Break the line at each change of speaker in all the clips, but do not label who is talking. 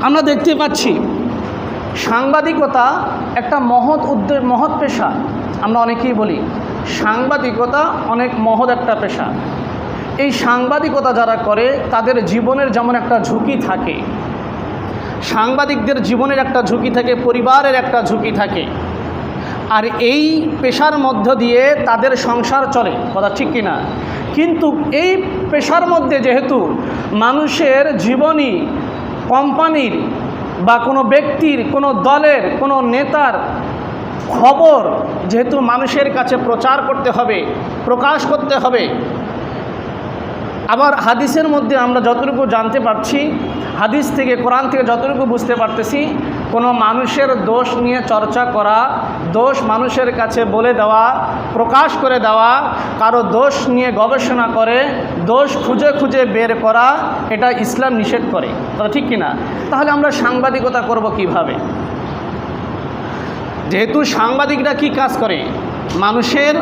আমরা দেখতে পাচ্ছি সাংবাদিকতা একটা মহৎ পেশা। আমরা অনেকেই বলি সাংবাদিকতা অনেক মহৎ একটা পেশা। এই সাংবাদিকতা যারা করে তাদের জীবনের যেমন একটা ঝুঁকি থাকে, সাংবাদিকদের জীবনের একটা ঝুঁকি থাকে, পরিবারের একটা ঝুঁকি থাকে, আর এই পেশার মধ্য দিয়ে তাদের সংসার চলে, কথা ঠিক কিনা? কিন্তু এই পেশার মধ্যে যেহেতু মানুষের জীবনী, কোম্পানির বা কোনো ব্যক্তির, কোনো দলের, কোনো নেতার খবর যেহেতু মানুষের কাছে প্রচার করতে হবে, প্রকাশ করতে হবে, আবার হাদিসের মধ্যে আমরা যতটুকু জানতে পারছি, হাদিস থেকে, কোরআন থেকে যতটুকু বুঝতে পারতেছি, কোনো মানুষের দোষ নিয়ে চর্চা করা, দোষ মানুষের কাছে বলে দেওয়া, প্রকাশ করে দেওয়া, কারো দোষ নিয়ে গবেষণা করে দোষ খুঁজে খুঁজে বের করা, এটা ইসলাম নিষেধ করে, তাহলে ঠিক কিনা? তাহলে আমরা সাংবাদিকতা করব কিভাবে? যেহেতু সাংবাদিকরা কি কাজ করে? মানুষের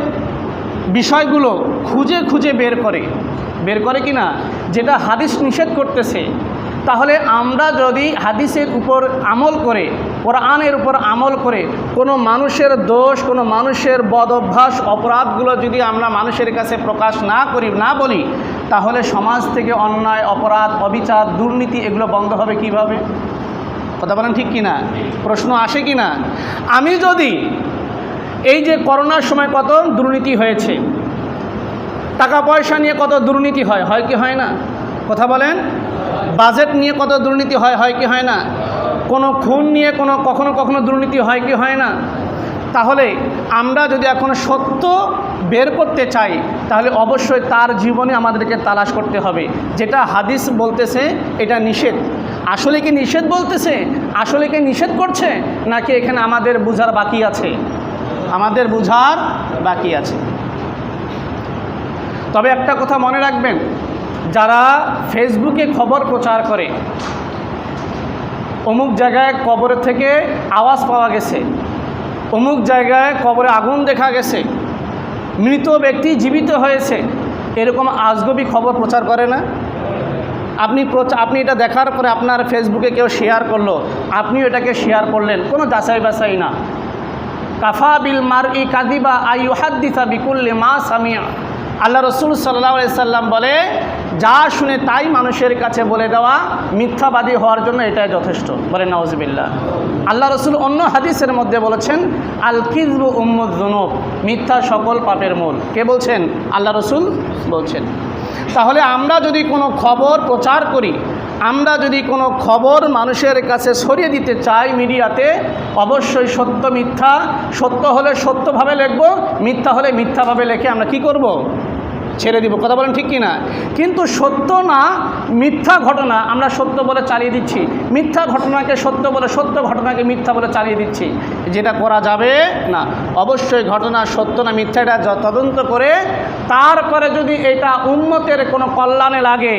বিষয়গুলো খুঁজে খুঁজে বের করে কি না, যেটা হাদিস নিষেধ করতেছে। তাহলে আমরা যদি হাদিসের উপর আমল করে, কোরআনের উপর আমল করে কোনো মানুষের দোষ, কোনো মানুষের বদ অভ্যাস, অপরাধগুলো যদি আমরা মানুষের কাছে প্রকাশ না করি, না বলি, তাহলে সমাজ থেকে অন্যায়, অপরাধ, অবিচার, দুর্নীতি এগুলো বন্ধ হবে কিভাবে? কথা বলেন ঠিক কিনা? প্রশ্ন আসে কি না? আমি যদি এই যে করোনার সময় কত দুর্নীতি হয়েছে, টাকা পয়সা নিয়ে কত দুর্নীতি হয় কি হয় না? কথা বলেন। বাজেট নিয়ে কত দুর্নীতি হয় কি হয় না? কোনো খুন নিয়ে কখনো দুর্নীতি হয় কি হয় না? তাহলে আমরা যদি এখন সত্য বের করতে চাই, তাহলে অবশ্যই তার জীবনে আমাদেরকে তালাশ করতে হবে। যেটা হাদিস বলতেছে এটা নিষেধ, আসলে কি নিষেধ বলতেছে, আসলে কি নিষেধ করছে, নাকি এখানে আমাদের বুঝার বাকি আছে? আমাদের বুঝার বাকি আছে। তবে একটা কথা মনে রাখবেন, যারা ফেসবুকে খবর প্রচার করে, অমুক জায়গায় কবর থেকে আওয়াজ পাওয়া গেছে, অমুক জায়গায় কবরে আগুন দেখা গেছে, মৃত ব্যক্তি জীবিত হয়েছে, এরকম আজগবি খবর প্রচার করে না? আপনি এটা দেখার পরে আপনার ফেসবুকে কেউ শেয়ার করলো, আপনিও এটাকে শেয়ার করলেন, কোনো যাচাই বাছাই না। কাফা বিল মারই কাযিবা আইয়ুহাদ্দিসা বিকুল্লি মা সামিআ। আল্লাহ রসুল সাল্লাল্লাহু আলাইহি সাল্লাম বলে, যা শুনে তাই মানুষের কাছে বলে দেওয়া মিথ্যাবাদী হওয়ার জন্য এটাই যথেষ্ট। বলে নাউজুবিল্লাহ। আল্লাহ রসুল অন্য হাদিসের মধ্যে বলেছেন, আল কিযবু উম্মুয যুনুব, মিথ্যা সকল পাপের মূল। কে বলছেন? আল্লাহ রসুল বলছেন। তাহলে আমরা যদি কোনো খবর প্রচার করি, আমরা যদি কোনো খবর মানুষের কাছে ছড়িয়ে দিতে চাই মিডিয়াতে, অবশ্যই সত্য মিথ্যা, সত্য হলে সত্যভাবে লিখব, মিথ্যা হলে মিথ্যাভাবে লিখে আমরা কি করব? ছেড়ে দিব। কথা বলেন ঠিক কি না? কিন্তু সত্য না মিথ্যা ঘটনা আমরা সত্য বলে চালিয়ে দিচ্ছি, মিথ্যা ঘটনাকে সত্য বলে, সত্য ঘটনাকে মিথ্যা বলে চালিয়ে দিচ্ছি, যেটা করা যাবে না। অবশ্যই ঘটনা সত্য না মিথ্যা এটা তদন্ত করে, তারপরে যদি এটা উম্মতের কোনো কল্যাণে লাগে,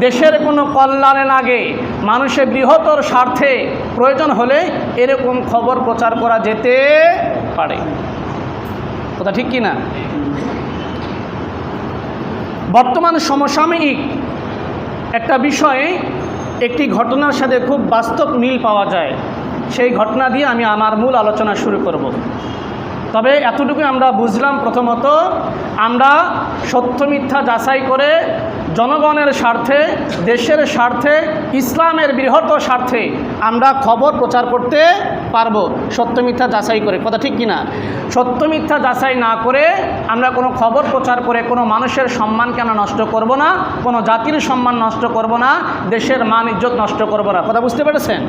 দেশের কোনো কল্যাণে লাগে, মানুষের বৃহত্তর স্বার্থে প্রয়োজন হলে এরকম খবর প্রচার করা যেতে পারে। কথা ঠিক কি না? বর্তমান সমসাময়িক একটা বিষয়ে একটি ঘটনার সাথে খুব বাস্তব মিল পাওয়া যায়, সেই ঘটনা দিয়ে আমি আমার মূল আলোচনা শুরু করব। তবে এতটুকু আমরা বুঝলাম, প্রথমত আমরা সত্য মিথ্যা যাচাই করে জনগণের স্বার্থে, দেশের স্বার্থে, ইসলামের বৃহত্তর স্বার্থে আমরা খবর প্রচার করতে পারবো, সত্য মিথ্যা যাচাই করে। কথা ঠিক কিনা? সত্য মিথ্যা যাচাই না করে আমরা কোনো খবর প্রচার করে কোনো মানুষের সম্মানকে আমরা নষ্ট করব না, কোনো জাতির সম্মান নষ্ট করব না, দেশের মান ইজ্জত নষ্ট করব না। কথা বুঝতে পেরেছেন?